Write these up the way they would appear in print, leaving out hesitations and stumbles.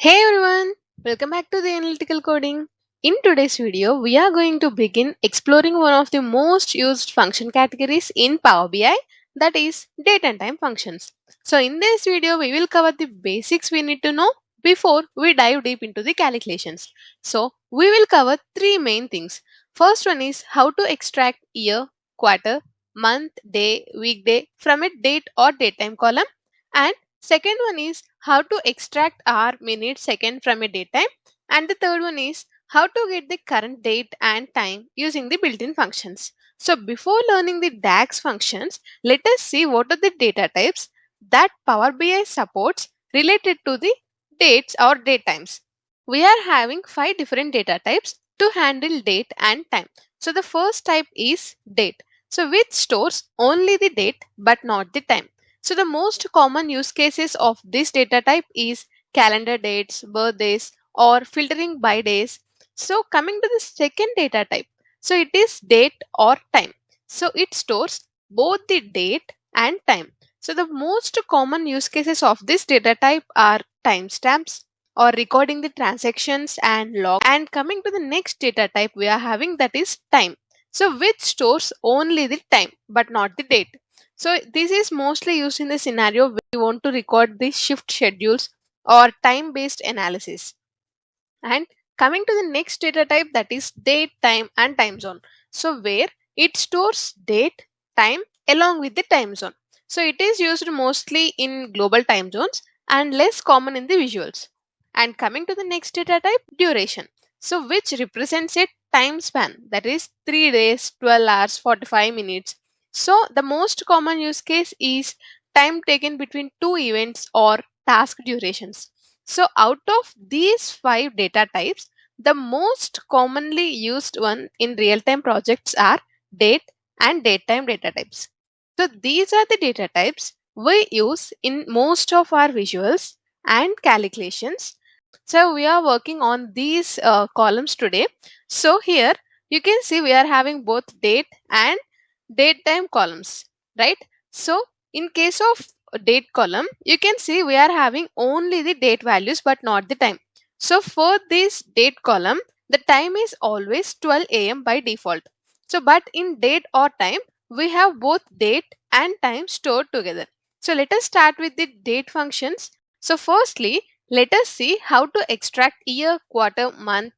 Hey everyone, welcome back to the analytical coding. In today's video, we are going to begin exploring one of the most used function categories in Power BI, that is date and time functions. So in this video, we will cover the basics we need to know before we dive deep into the calculations. So we will cover three main things. First one is how to extract year, quarter, month, day, weekday from a date or date time column, and second one is how to extract hour, minute, second from a date time. And the third one is how to get the current date and time using the built-in functions. So before learning the DAX functions, let us see what are the data types that Power BI supports related to the dates or date times. We are having five different data types to handle date and time. So the first type is date. So which stores only the date but not the time. So the most common use cases of this data type is calendar dates, birthdays, or filtering by days. So coming to the second data type, so it is date or time. So it stores both the date and time. So the most common use cases of this data type are timestamps or recording the transactions and log. And coming to the next data type we are having, that is time. So which stores only the time but not the date. So this is mostly used in the scenario where we want to record the shift schedules or time based analysis. And coming to the next data type, that is date, time and time zone. So where it stores date, time along with the time zone. So it is used mostly in global time zones and less common in the visuals. And coming to the next data type, duration. So which represents a time span, that is 3 days, 12 hours, 45 minutes. So the most common use case is time taken between two events or task durations. So out of these five data types, the most commonly used one in real-time projects are date and datetime data types. So these are the data types we use in most of our visuals and calculations. So we are working on these columns today. So here you can see we are having both date and datetime columns, right? So in case of date column, you can see we are having only the date values but not the time. So for this date column, the time is always 12 a.m. by default. So but in date or time, we have both date and time stored together. So let us start with the date functions. So firstly, let us see how to extract year, quarter, month,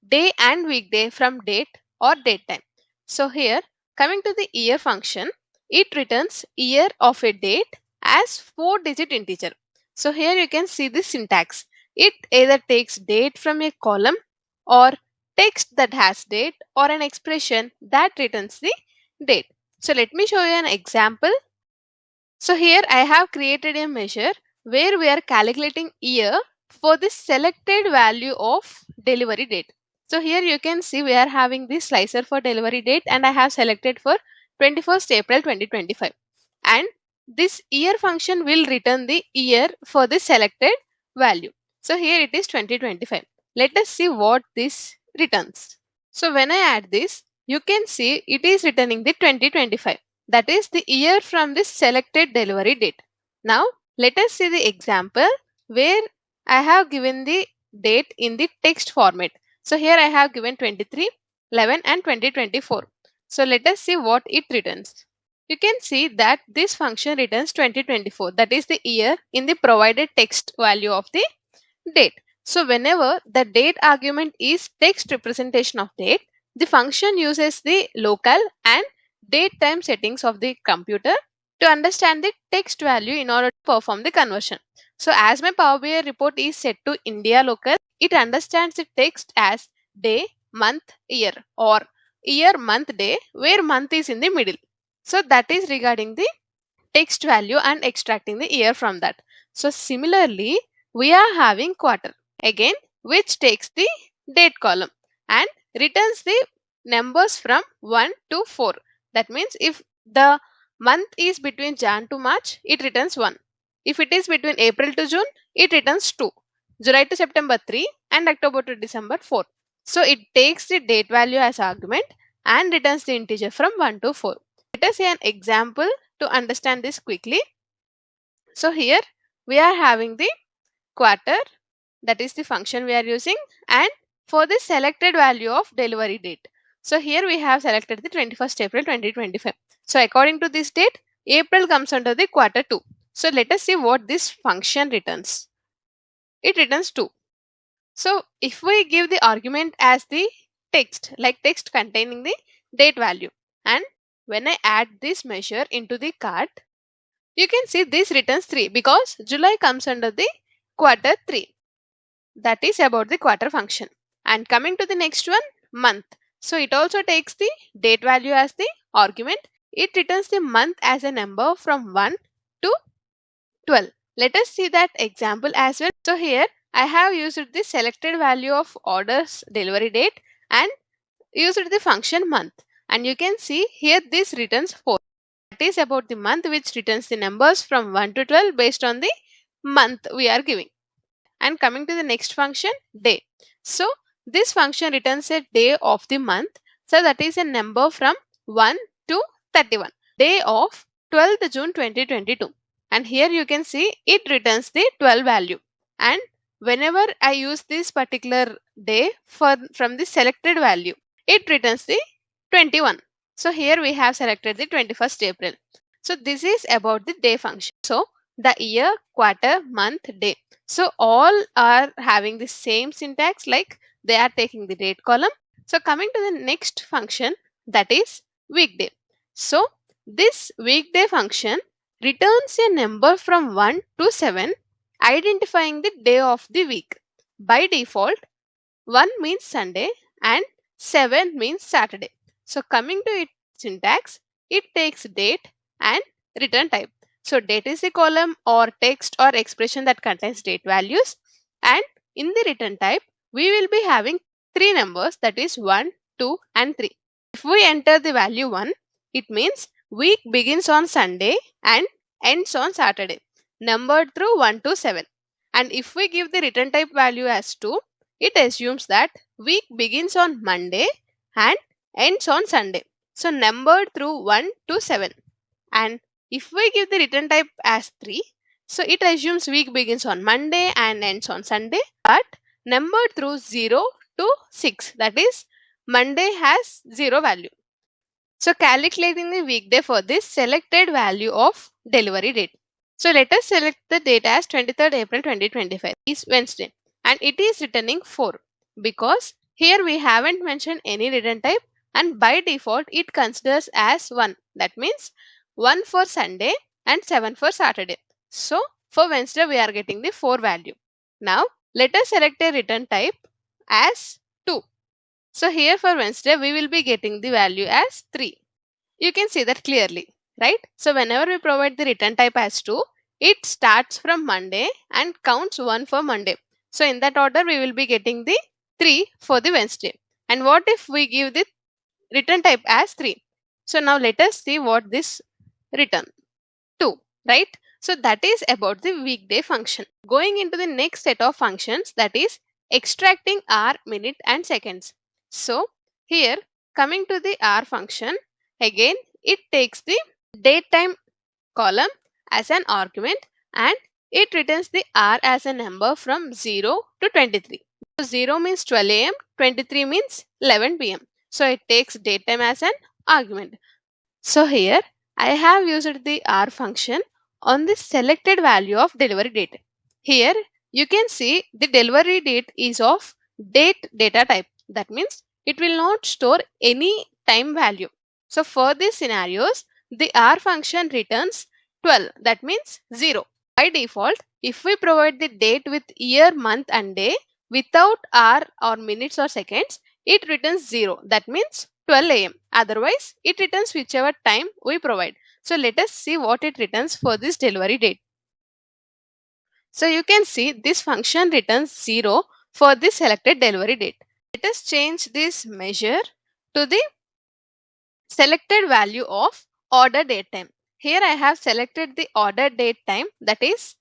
day and weekday from date or date time. So here, coming to the year function, it returns year of a date as 4-digit integer. So here you can see the syntax. It either takes date from a column or text that has date or an expression that returns the date. So let me show you an example. So here I have created a measure where we are calculating year for the selected value of delivery date. So here you can see we are having this slicer for delivery date and I have selected for 21st April 2025. And this year function will return the year for the selected value. So here it is 2025. Let us see what this returns. So when I add this, you can see it is returning the 2025. That is the year from this selected delivery date. Now let us see the example where I have given the date in the text format. So here I have given 23, 11 and 2024. So let us see what it returns. You can see that this function returns 2024, that is the year in the provided text value of the date. So whenever the date argument is text representation of date, the function uses the local and date time settings of the computer to understand the text value in order to perform the conversion. So as my Power BI report is set to India local, it understands the text as day, month, year, or year, month, day, where month is in the middle. So that is regarding the text value and extracting the year from that. So similarly, we are having quarter again, which takes the date column and returns the numbers from 1 to 4. That means if the month is between Jan to March, it returns 1. If it is between April to June, it returns 2. July to September 3 and October to December 4. So it takes the date value as argument and returns the integer from 1 to 4. Let us see an example to understand this quickly. So here we are having the quarter that is the function we are using, and for the selected value of delivery date. So here we have selected the 21st April 2025. So according to this date, April comes under the quarter 2. So let us see what this function returns. It returns 2. So if we give the argument as the text, like text containing the date value, and when I add this measure into the cart, you can see this returns 3 because July comes under the quarter 3. That is about the quarter function. And coming to the next one, month. So it also takes the date value as the argument. It returns the month as a number from 1 to 12. Let us see that example as well. So here I have used the selected value of orders delivery date and used the function month. And you can see here this returns 4. That is about the month, which returns the numbers from 1 to 12 based on the month we are giving. And coming to the next function, day. So this function returns a day of the month. So that is a number from 1 to 31. Day of 12th June 2022. And here you can see it returns the 12 value. And whenever I use this particular day from the selected value, it returns the 21. So here we have selected the 21st April. So this is about the day function. So the year, quarter, month, day. So all are having the same syntax, like they are taking the date column. So coming to the next function, that is weekday. So this weekday function returns a number from 1 to 7, identifying the day of the week. By default, 1 means Sunday and 7 means Saturday. So coming to its syntax, it takes date and return type. So date is a column or text or expression that contains date values, and in the return type we will be having three numbers, that is 1, 2 and 3. If we enter the value 1, it means week begins on Sunday and ends on Saturday, numbered through 1 to 7. And if we give the return type value as 2, it assumes that week begins on Monday and ends on Sunday, so numbered through 1 to 7. And if we give the return type as 3, so it assumes week begins on Monday and ends on Sunday, but numbered through 0 to 6, that is Monday has 0 value. So calculating the weekday for this selected value of delivery date. So let us select the date as 23rd April 2025 is Wednesday, and it is returning 4 because here we haven't mentioned any return type, and by default it considers as 1. That means 1 for Sunday and 7 for Saturday. So for Wednesday we are getting the 4 value. Now let us select a return type as 2. So here for Wednesday we will be getting the value as 3. You can see that clearly, right? So whenever we provide the return type as 2, it starts from Monday and counts 1 for Monday. So in that order we will be getting the 3 for the Wednesday. And what if we give the return type as 3? So now let us see what this return 2, right? So that is about the weekday function. Going into the next set of functions, that is extracting hour, minute and seconds. So here coming to the hour function, again it takes the date time column as an argument and it returns the hour as a number from 0 to 23. So 0 means 12 am, 23 means 11 pm. So it takes date time as an argument. So here I have used the hour function on the selected value of delivery date. Here you can see the delivery date is of date data type. That means it will not store any time value. So for these scenarios, the hour function returns 12. That means 0. By default, if we provide the date with year, month and day without hour or minutes or seconds, it returns 0. That means 12 am. Otherwise, it returns whichever time we provide. So let us see what it returns for this delivery date. So you can see this function returns 0 for this selected delivery date. Let us change this measure to the selected value of order date time. Here I have selected the order date time, that is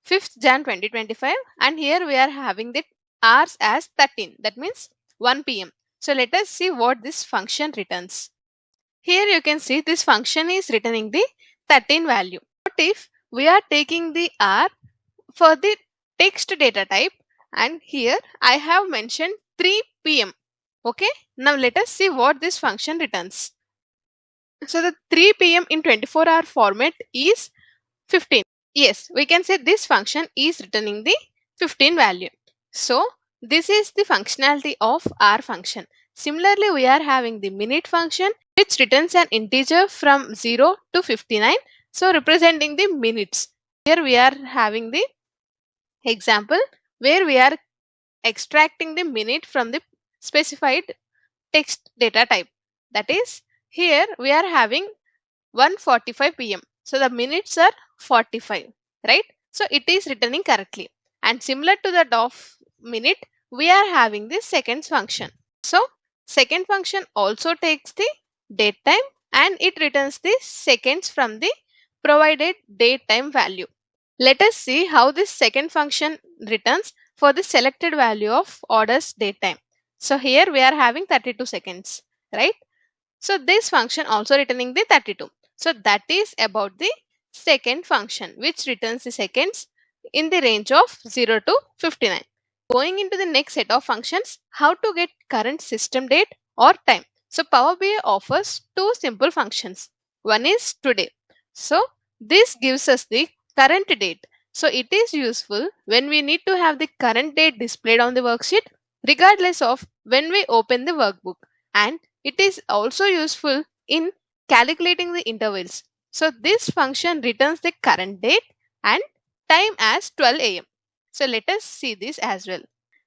5th Jan 2025, and here we are having the hours as 13, that means 1 pm. So let us see what this function returns. Here you can see this function is returning the 13 value. What if we are taking the hour for the text data type and here I have mentioned 3 p.m. Okay, now let us see what this function returns. So the 3 p.m. in 24-hour format is 15. Yes, we can say this function is returning the 15 value. So this is the functionality of our function. Similarly, we are having the minute function which returns an integer from 0 to 59. So representing the minutes. Here we are having the example where we are extracting the minute from the specified text data type. That is, here we are having 1:45 p.m. So the minutes are 45, right? So it is returning correctly. And similar to that of minute, we are having the seconds function. So second function also takes the date time and it returns the seconds from the provided date time value. Let us see how this second function returns for the selected value of order's date time. So here we are having 32 seconds, right? So this function also returning the 32. So that is about the second function which returns the seconds in the range of 0 to 59. Going into the next set of functions, how to get current system date or time. So Power BI offers two simple functions. One is today. So this gives us the current date. So it is useful when we need to have the current date displayed on the worksheet regardless of when we open the workbook, and it is also useful in calculating the intervals. So this function returns the current date and time as 12 a.m. So let us see this as well.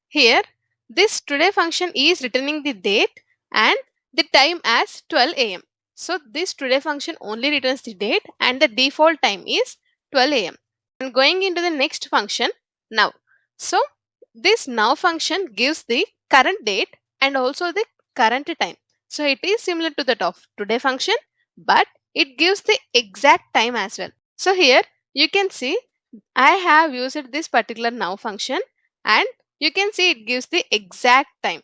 Here, this today function is returning the date and the time as 12 a.m. So this today function only returns the date and the default time is 12 a.m. And going into the next function, now. So this now function gives the current date and also the current time. So it is similar to that of today function, but it gives the exact time as well. So here you can see I have used this particular now function and you can see it gives the exact time.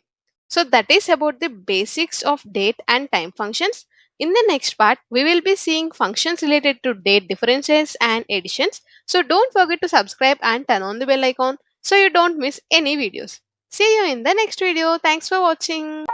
So that is about the basics of date and time functions. In the next part, we will be seeing functions related to date differences and additions. So don't forget to subscribe and turn on the bell icon so you don't miss any videos. See you in the next video. Thanks for watching.